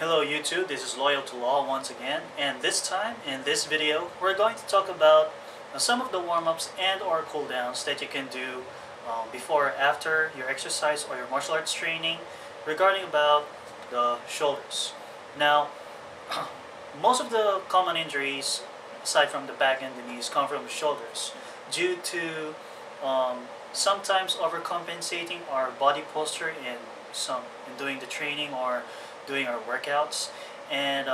Hello YouTube, this is Loyal to Law once again, and this time, in this video, we're going to talk about some of the warm-ups and or cool-downs that you can do before or after your exercise or your martial arts training regarding about the shoulders. Now, most of the common injuries, aside from the back and the knees, come from the shoulders due to sometimes overcompensating our body posture in doing the training or doing our workouts, and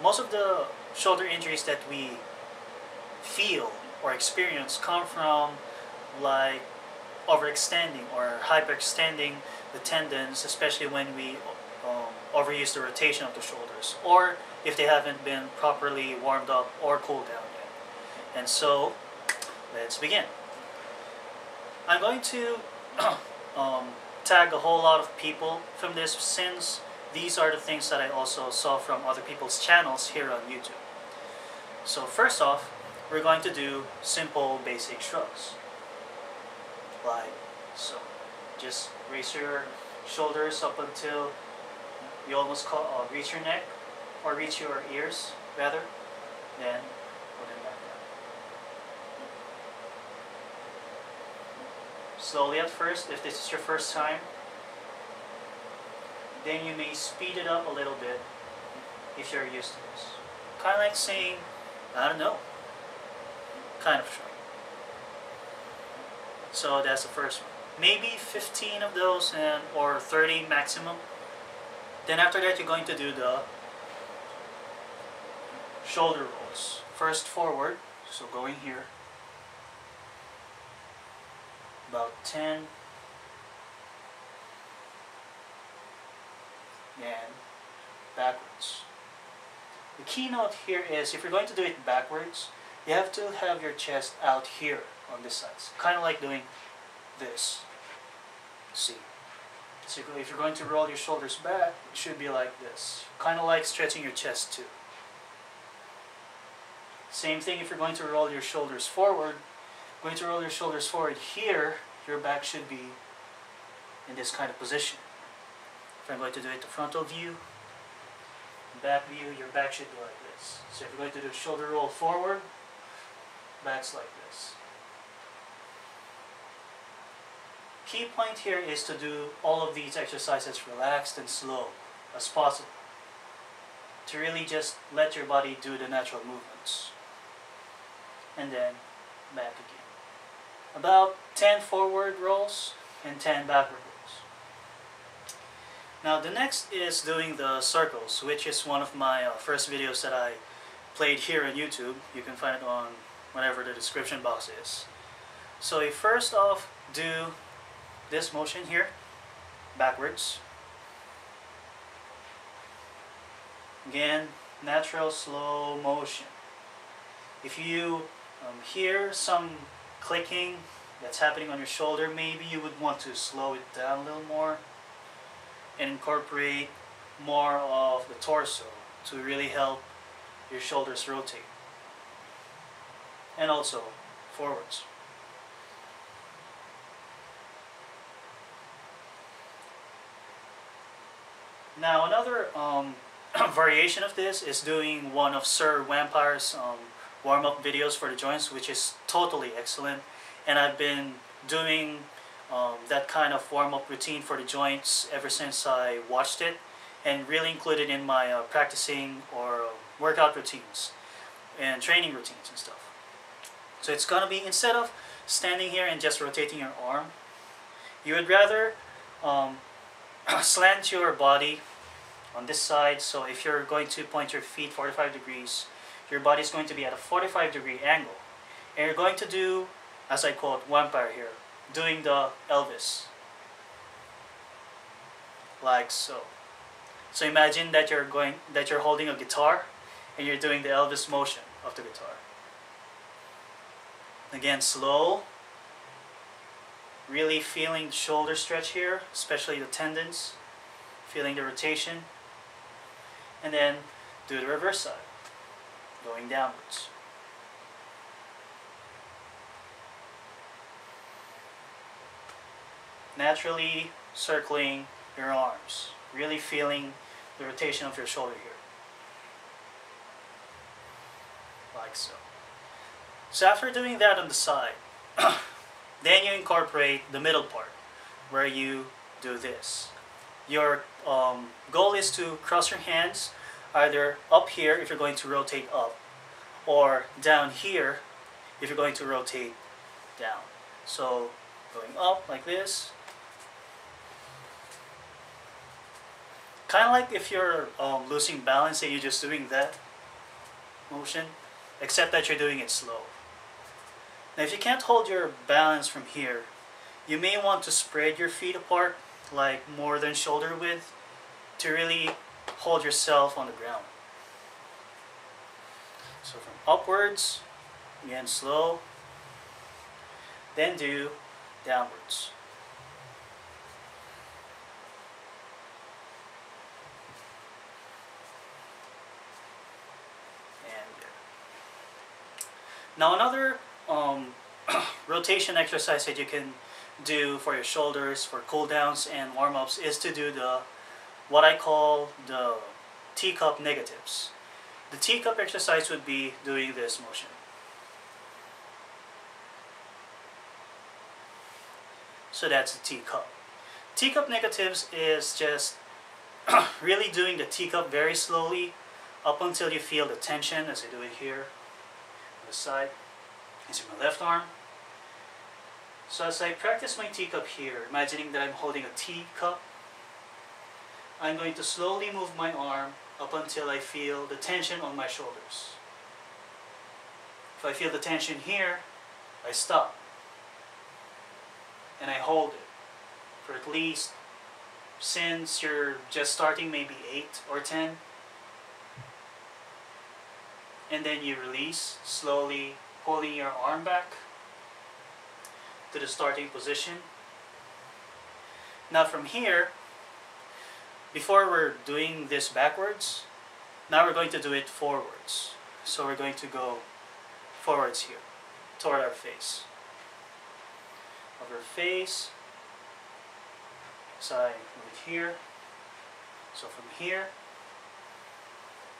most of the shoulder injuries that we feel or experience come from like overextending or hyperextending the tendons, especially when we overuse the rotation of the shoulders, or if they haven't been properly warmed up or cooled down yet. And so, let's begin. I'm going to tag a whole lot of people from this, since these are the things that I also saw from other people's channels here on YouTube. So first off, we're going to do simple basic shrugs. Like so. Just raise your shoulders up until you almost reach your neck, or reach your ears rather, then put them back down. Slowly at first, if this is your first time. Then you may speed it up a little bit if you're used to this. Kind of like saying, I don't know, kind of shrug. So that's the first one. Maybe 15 of those or 30 maximum. Then after that, you're going to do the shoulder rolls. First forward, so going here. About 10. And backwards. The keynote here is, if you're going to do it backwards, you have to have your chest out here on this side. Kind of like doing this. See? So if you're going to roll your shoulders back, it should be like this. Kind of like stretching your chest too. Same thing if you're going to roll your shoulders forward. Here, your back should be in this kind of position. If I'm going to do it the frontal view, back view, your back should be like this. So if you're going to do a shoulder roll forward, back's like this. Key point here is to do all of these exercises relaxed and slow as possible, to really just let your body do the natural movements. And then back again. About 10 forward rolls and 10 backward rolls. Now the next is doing the circles, which is one of my first videos that I played here on YouTube. You can find it on whatever the description box is. So you first off do this motion here, backwards. Again, natural slow motion. If you hear some clicking that's happening on your shoulder, maybe you would want to slow it down a little more and incorporate more of the torso to really help your shoulders rotate, and also forwards. Now another variation of this is doing one of Sir Vampire's warm-up videos for the joints, which is totally excellent, and I've been doing that kind of warm-up routine for the joints ever since I watched it, and really included in my practicing or workout routines and training routines and stuff. So it's gonna be, instead of standing here and just rotating your arm, you would rather slant your body on this side. So if you're going to point your feet 45 degrees, your body is going to be at a 45-degree angle, and you're going to do, as I quote Vampire here, doing the Elvis, like so. So imagine that you're holding a guitar and you're doing the Elvis motion of the guitar. Again, slow, really feeling the shoulder stretch here, especially the tendons, feeling the rotation, and then do the reverse side, going downwards. Naturally circling your arms, really feeling the rotation of your shoulder here, like so. So after doing that on the side, then you incorporate the middle part, where you do this. Your goal is to cross your hands either up here if you're going to rotate up, or down here if you're going to rotate down. So going up like this, kind of like if you're losing balance and you're just doing that motion, except that you're doing it slow. Now if you can't hold your balance from here, you may want to spread your feet apart, like more than shoulder width, to really hold yourself on the ground. So from upwards, again slow, then do downwards. And there. Now another rotation exercise that you can do for your shoulders, for cool downs and warm-ups, is to do what I call the teacup negatives. The teacup exercise would be doing this motion. So that's the teacup. Teacup negatives is just really doing the teacup very slowly up until you feel the tension, as I do it here on the side. Using my left arm. So as I practice my teacup here, imagining that I'm holding a teacup, I'm going to slowly move my arm up until I feel the tension on my shoulders. If I feel the tension here, I stop. And I hold it for at least, since you're just starting, maybe 8 or 10. And then you release, slowly pulling your arm back to the starting position. Now from here, before we're doing this backwards, now we're going to do it forwards. So we're going to go forwards here, toward our face. Of our face, side move it here. So from here,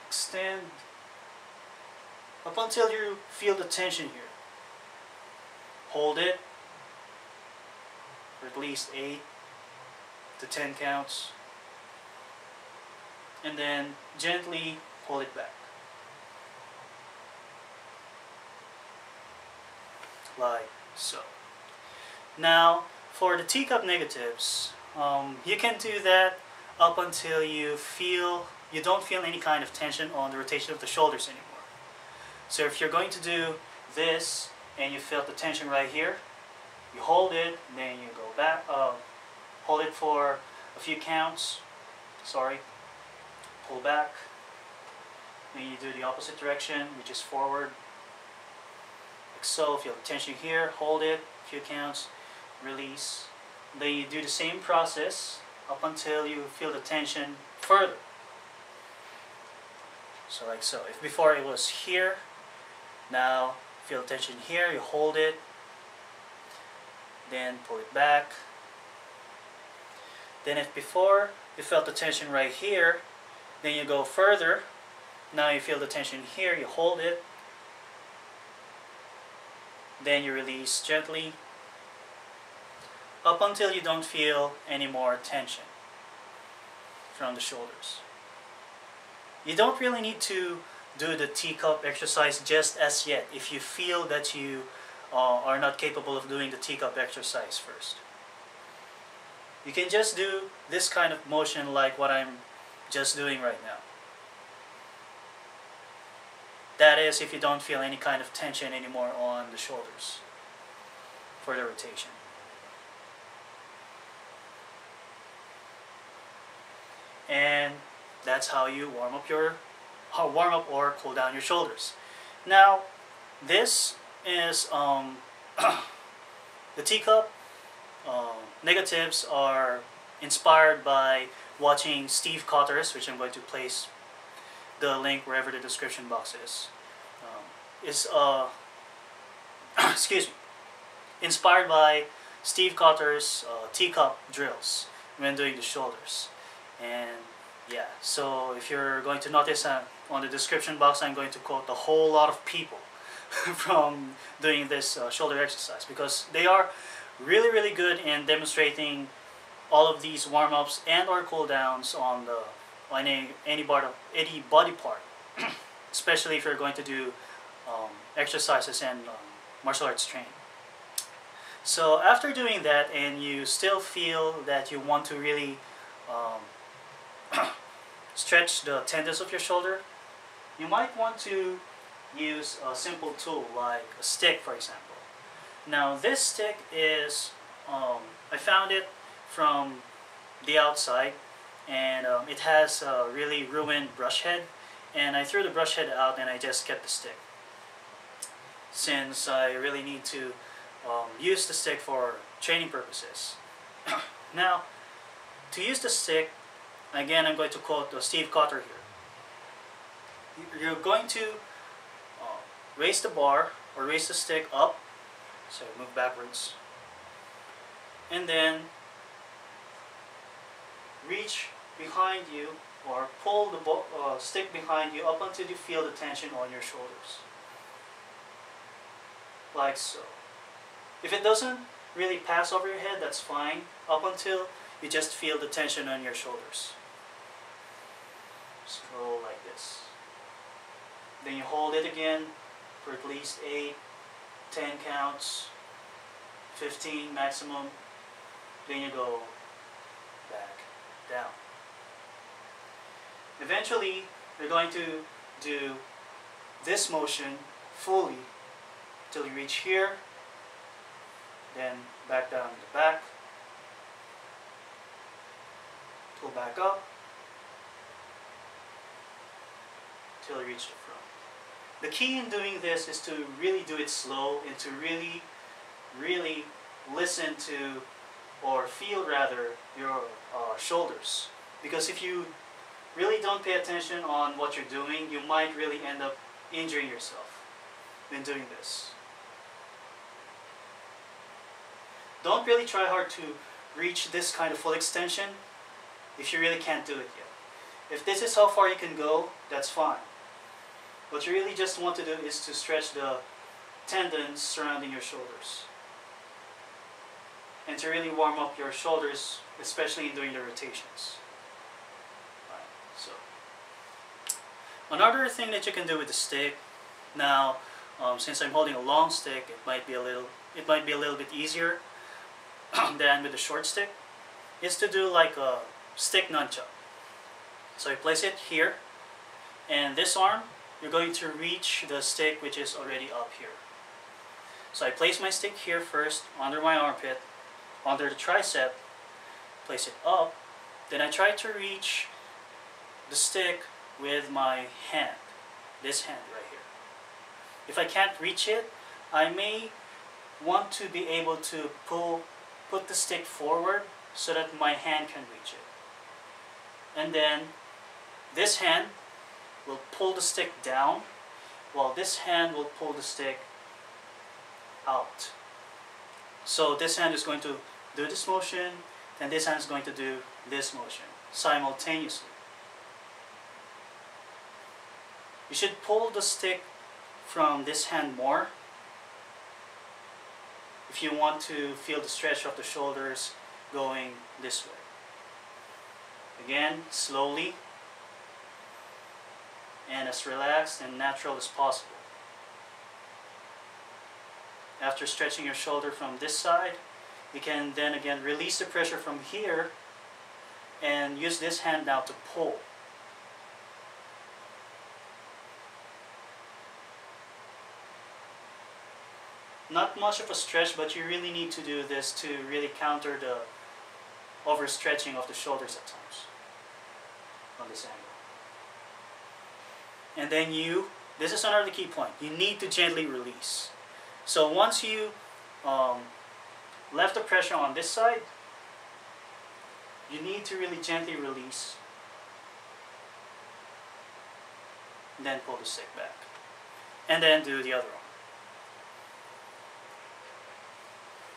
extend up until you feel the tension here. Hold it for at least 8 to 10 counts. And then gently pull it back. Like so. Now, for the teacup negatives, you can do that up until you don't feel any kind of tension on the rotation of the shoulders anymore. So if you're going to do this and you feel the tension right here, you hold it, then you go back, hold it for a few counts, pull back, then you do the opposite direction, which is forward, like so. Feel the tension here, hold it, a few counts, release. Then you do the same process up until you feel the tension further. So like so. If before it was here, now feel tension here, you hold it, then pull it back. Then if before you felt the tension right here, then you go further. Now you feel the tension here, you hold it, then you release gently up until you don't feel any more tension from the shoulders. You don't really need to do the teacup exercise just as yet if you feel that you are not capable of doing the teacup exercise first. You can just do this kind of motion like what I'm just doing right now. That is if you don't feel any kind of tension anymore on the shoulders for the rotation. And that's how you warm up or cool down your shoulders. Now, this is the teacup negatives are inspired by watching Steve Cotter's, which I'm going to place the link wherever the description box is. Excuse me, inspired by Steve Cotter's teacup drills when doing the shoulders. And Yeah, so if you're going to notice on the description box, I'm going to quote a whole lot of people from doing this shoulder exercise, because they are really really good in demonstrating all of these warm-ups and or cool downs on the on any body part, especially if you're going to do exercises and martial arts training. So after doing that and you still feel that you want to really stretch the tendons of your shoulder, you might want to use a simple tool like a stick, for example. Now this stick is, I found it from the outside, and it has a really ruined brush head, and I threw the brush head out and I just kept the stick, since I really need to use the stick for training purposes. Now, to use the stick, again I'm going to quote Steve Cotter here. You're going to raise the bar or raise the stick up, so move backwards, and then reach behind you or pull the stick behind you up until you feel the tension on your shoulders, like so. If it doesn't really pass over your head, that's fine, up until you just feel the tension on your shoulders. Just go like this. Then you hold it again for at least 8, 10 counts, 15 maximum. Then you go back down. Eventually, you're going to do this motion fully till you reach here, then back down to the back, pull back up till you reach the front. The key in doing this is to really do it slow and to really listen to, or feel rather, your shoulders. Because if you really don't pay attention on what you're doing, you might really end up injuring yourself when doing this. Don't really try hard to reach this kind of full extension if you really can't do it yet. If this is how far you can go, that's fine. What you really just want to do is to stretch the tendons surrounding your shoulders, and to really warm up your shoulders, especially in doing the rotations. Right, so another thing that you can do with the stick, now since I'm holding a long stick, it might be a little bit easier than with the short stick, is to do like a stick nunchuck. So you place it here, and this arm you're going to reach the stick which is already up here. So I place my stick here first, under my armpit, under the tricep, place it up, then I try to reach the stick with my hand, this hand right here. If I can't reach it, I may want to be able to put the stick forward so that my hand can reach it. And then this hand will pull the stick down, while this hand will pull the stick out. So this hand is going to do this motion, and this hand is going to do this motion simultaneously. You should pull the stick from this hand more if you want to feel the stretch of the shoulders going this way. Again, slowly and as relaxed and natural as possible. After stretching your shoulder from this side, you can then again release the pressure from here and use this hand now to pull. Not much of a stretch, but you really need to do this to really counter the overstretching of the shoulders at times on this angle. And then this is another key point, you need to gently release. So once you left the pressure on this side, you need to really gently release, and then pull the stick back, and then do the other arm.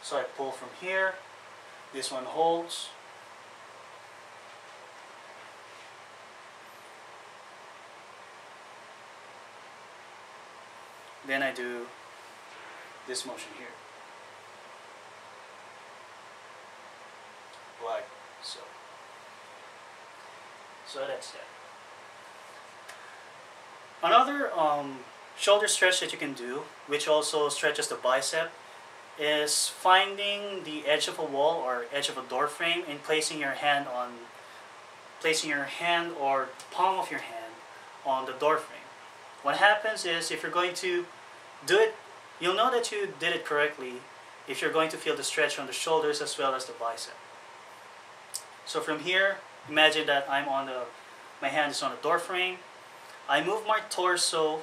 So I pull from here, this one holds, then I do this motion here, like so. So that's that. Another shoulder stretch that you can do, which also stretches the bicep, is finding the edge of a wall or edge of a door frame and placing your hand or palm of your hand on the door frame. What happens is, if you're going to do it, you'll know that you did it correctly if you're going to feel the stretch on the shoulders as well as the bicep. So from here, imagine that my hand is on the door frame. I move my torso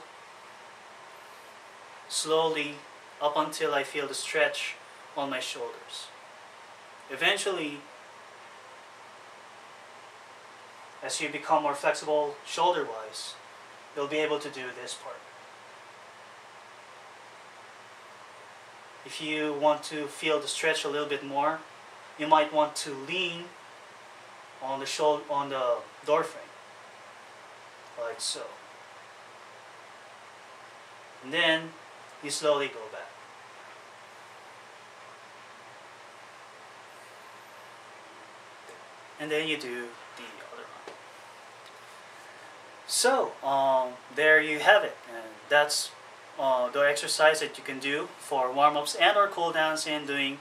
slowly up until I feel the stretch on my shoulders. Eventually, as you become more flexible shoulder-wise, you'll be able to do this part. If you want to feel the stretch a little bit more, you might want to lean on the door frame, like so. And then you slowly go back. And then you do the other one. So, there you have it. And that's the exercise that you can do for warm-ups and or cool-downs in doing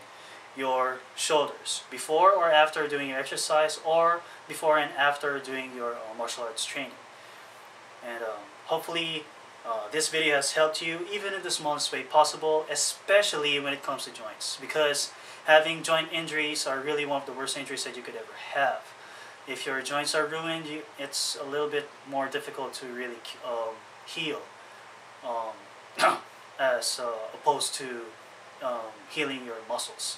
your shoulders, before or after doing your exercise, or before and after doing your martial arts training. And hopefully this video has helped you, even in the smallest way possible, especially when it comes to joints, because having joint injuries are really one of the worst injuries that you could ever have. If your joints are ruined, it's a little bit more difficult to really heal, as opposed to healing your muscles.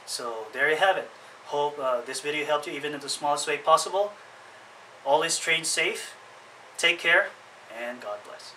So there you have it. Hope this video helped you even in the smallest way possible. Always train safe, take care, and God bless.